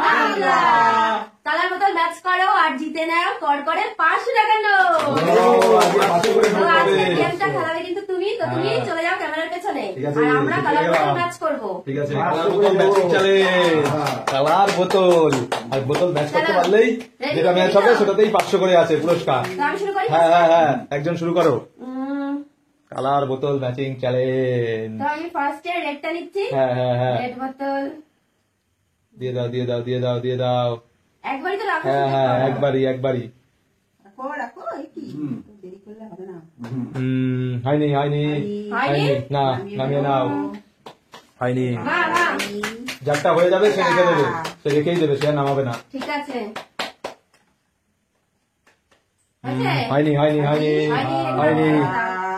বাংলা। তালার বোতল ম্যাচ করো আর জিতে নাও কর করে 500 টাকার নোট। আজকে গেমটা খেলাবে কিন্তু তুমি, তো তুমি চলে যাও ক্যামেরার পেছনে আর আমরা কালার বোতল ম্যাচ করবো। ঠিক আছে, কালার বোতল ম্যাচিং চ্যালেঞ্জ। কালার বোতল আর বোতল ম্যাচ করতে পারলেই যেটা ম্যাচ হবে সেটাতেই 500 করে আছে পুরস্কার। আমি শুরু করি। হ্যাঁ হ্যাঁ হ্যাঁ, একজন শুরু করো। কালার বোতল ম্যাচিং চ্যালেঞ্জ। তো আমি ফার্স্টে রেডটা নিচ্ছি। হ্যাঁ হ্যাঁ হ্যাঁ, রেড বোতল দিয়ে দাও দিয়ে দাও দিয়ে দাও দিয়ে দাও। একবারই তো রাখো। হ্যাঁ হ্যাঁ, একবারই একবারই। রাখো রাখো, কি দেরি করলে হবে না। হয়নি হয়নি হয়নি, না নামিয়ে নাও। হয়নি, মা মা যারটা হয়ে যাবে সে রেখে দেবে, সে রেখেই দেবে, সে আর নামাবে না। ঠিক আছে। হয়নি হয়নি হয়নি হয়নি,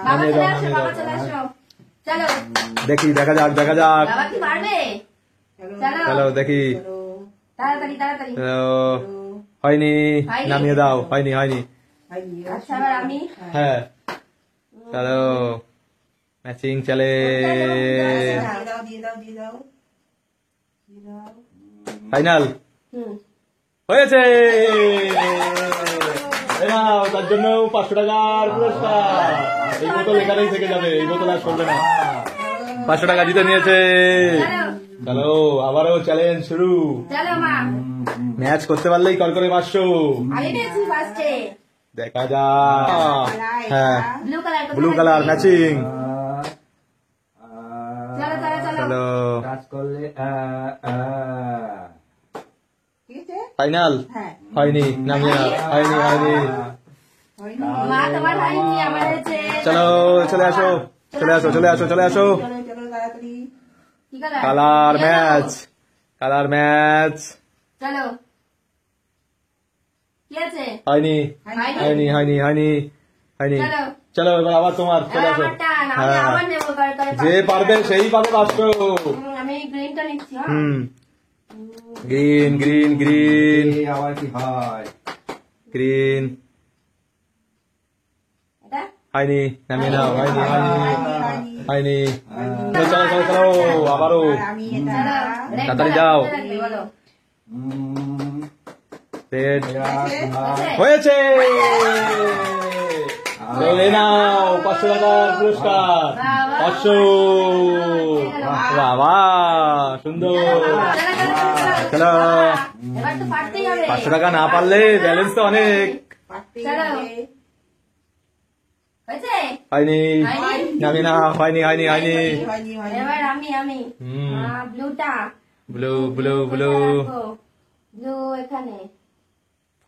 বাবা নামিয়ে চলে দাও আসো, নামিয়ে বাবা দাও। চলে আসো। চলো দেখি, দেখা যাক দেখা যাক। বাবা কি পারবে? চলো চলো দেখি। তাড়াতাড়ি তাড়াতাড়ি। হয়নি, হয়নি। নামিয়ে দাও। হয়নি হয়নি। আচ্ছা এবার আমি। হ্যাঁ চলো, ম্যাচিং চ্যালেঞ্জ ফাইনাল হয়েছে। এই নাও, তার জন্য 500 টাকার পুরস্কার। এই বোতল এখানেই থেকে যাবে, এই বোতল আর চলবে না। 500 টাকা জিতে নিয়েছে। চলো আবারও চ্যালেঞ্জ শুরু। চলো মা, ম্যাচ করতে পারলেই কল করে 500। আমি পেয়েছি ফার্স্টে। দেখা যাক। হ্যাঁ, blue colour. Blue colour matching. চলো চলো চলো। চলো কাজ করলে ঠিক আছে, ফাইনাল। হ্যাঁ হয়নি, নামিয়ে নাও। হয়নি হয়নি। মা তোমার হয়নি, আমার হয়েছে। চলো চলে আসো চলে আসো চলে আসো চলে আসো। চলো চলো তাড়াতাড়ি। কি colour? Colour Yellow। Match, colour match. চলো কি আছে? হয়নি হয়নি হয়নি হয়নি হয়নি। চলো। চলো এবার আবার তোমার, চলে এবার আসো। আমার টান, আমি হ্যাঁ, আবার নেবো করে করে যে 500 পারবে সেই পাবে 500। আমি গ্রিনটা নিচ্ছি। হ্যাঁ গ্রিন গ্রিন গ্রিন আবার কি হয়? গ্রিন। এটা হয়নি, নামিয়ে নাও। হয়নি হয়নি হয়নি। চলো চলো চলো চলো আবারও। আমি চলো এটা red তাড়াতাড়ি color, যাও। কোথায় রাখবে বলো? রেড হয়েছে? হয়েছে। চলে নাও 500 টাকার পুরস্কার। 500। বাবা সুন্দর। চলো, এবার তো পারতেই হবে। 500 টাকা না পারলে ব্যালেন্স তো অনেক। পারতেই চলো। হবে। হয়েছে? হয়নি, হয়নি? নামি না। হয়নি হয়নি হয়নি। হয়নি হয়নি। এবার আমি ব্লুটা। Blue blue blue. ব্লু এখানে।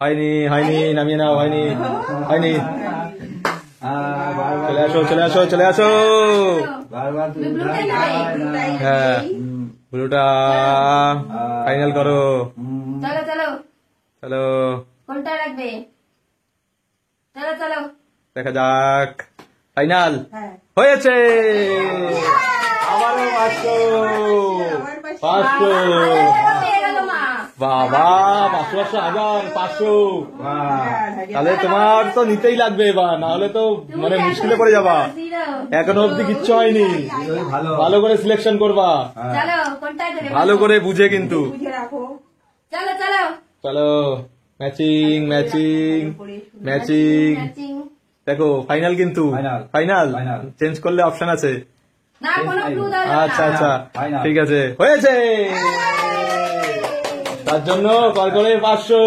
হয়নি হয়নি, নামিয়ে নাও। হয়নি হয়নি। চলে আসো চলে আসো চলে আসো। বারবার তুমি ব্লুটাই নেবে? হ্যাঁ, ব্লুটা ফাইনাল করো। চলো চলো, চলো কোনটা রাখবে? চলো চলো। দেখা যাক। ফাইনাল হ্যাঁ হয়েছে। আবারও 500। 500। পেয়ে গেল মা। বাবা 500 500 1000 500। তাহলে তোমার তো নিতেই লাগবে এবার, না হলে তো মানে মুশকিলে পড়ে যাবা। এখনো অব্দি কিচ্ছু হয়নি। ভালো ভালো করে সিলেকশন করবা, চলো কোনটায় দেবে? ভালো করে বুঝে কিন্তু। বুঝে রাখো। চলো চলো। চলো ম্যাচিং ম্যাচিং ম্যাচিং। ম্যাচিং। দেখো ফাইনাল কিন্তু। Final. Final Final. চেঞ্জ করলে অপশন আছে। না কোনো ব্লু দাও না। আচ্ছা আচ্ছা Final. ঠিক আছে, হয়েছে। তার জন্য কল করে 500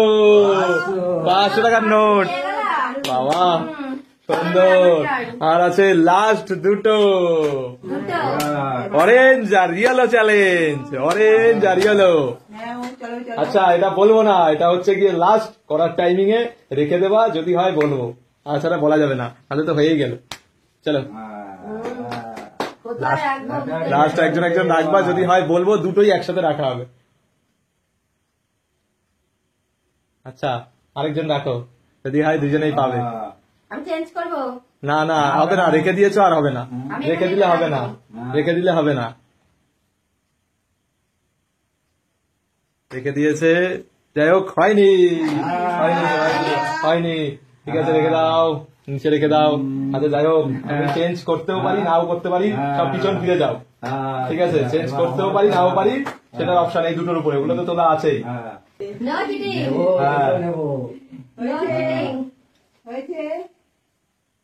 টাকার নোট। পেয়ে গেলাম। বাবা সুন্দর। আর আছে লাস্ট দুটো, দুটো। অরেঞ্জ আর ইয়েলো চ্যালেঞ্জ। অরেঞ্জ আর ইয়েলো। হ্যাঁ চলো চলো। আচ্ছা এটা বলবো না, এটা হচ্ছে গিয়ে লাস্ট করার টাইমিং এ রেখে দেবা, যদি হয় বলবো, তাছাড়া বলা যাবে না, তাহলে তো হয়েই গেল। চলো কোথায় রাখবো? লাস্ট একজন একজন রাখবা, যদি হয় বলবো, দুটোই একসাথে রাখা হবে। আচ্ছা আরেকজন রাখো, যদি হয় দুজনেই পাবে। আমি চেঞ্জ করবো। না না হবে না, রেখে দিয়েছো আর হবে না, রেখে দিলে হবে না, রেখে দিলে হবে না। রেখে দিয়েছে, যাই হোক হয়নি হয়নি হয়নি, হয়নি। ঠিক আছে রেখে দাও, নিচে রেখে দাও। আচ্ছা যাই হোক, আমি চেঞ্জ করতেও পারি নাও করতে পারি, সব পিছন ফিরে যাও। ঠিক আছে, চেঞ্জ করতেও পারি নাও পারি, সেটার অপশন এই দুটোর উপরে, ওগুলো তো তোলা আছেই। হ্যাঁ। নো চিটিং, হ্যাঁ। No cheating. হয়েছে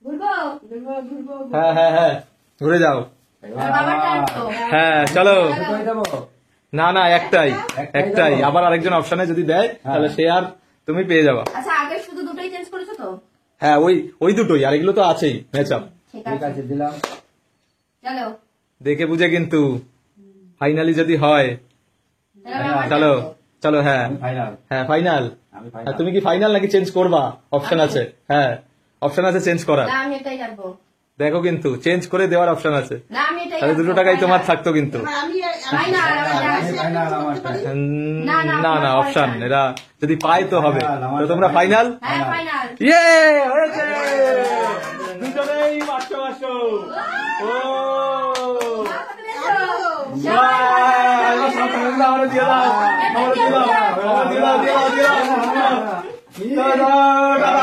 ঘুরবো, ঘুরবো ঘুরবো হ্যাঁ হ্যাঁ হ্যাঁ, ঘুরে যাও। আর বাবার টার্ন তো। হ্যাঁ চলো। কোথায় যাবো? না না, একটাই একটাই, আবার আরেকজন অপশনে যদি দেয় তাহলে সে আর তুমি পেয়ে যাবা। আচ্ছা, আগে শুধু দুটোই চেঞ্জ করেছো তো? হ্যাঁ ওই দুটোই, আর এগুলো তো আছেই ম্যাচ আপ। ঠিক ঠিক আছে, আছে, দিলাম। চলো। দেখে বুঝে কিন্তু, ফাইনালি যদি হয়। তাহলে বাবার চলো turn তো। চলো, হ্যাঁ আমি ফাইনাল। হ্যাঁ ফাইনাল। আমি হ্যাঁ, ফাইনাল। তুমি কি ফাইনাল নাকি চেঞ্জ করবা? অপশন আছে, হ্যাঁ অপশন আছে চেঞ্জ করার। না, আমি এটাই কাটবো। দেখো কিন্তু চেঞ্জ করে দেওয়ার অপশন আছে, না, আমি এটাই তাহলে কাটবো। 200 টাকাই তোমার থাকতো কিন্তু। আমি ফাইনাল, আমি ফাইনাল, আমার ফাইনাল। না, না, না না, আপনার অপশন ফাইনাল। এরা যদি পায় তো হবে। ফাইনাল, আমার তো তোমরা ফাইনাল। ফাইনাল। হ্যাঁ, ফাইনাল। ইয়ে হয়েছে, দুজনেই 500 ও আমারও দিয়ে দাও, আমারও দিয়ে দাও, আমারও দিয়ে দাও, দিয়ে দাও, দিয়ে দাও। দাও, দাও, দাও।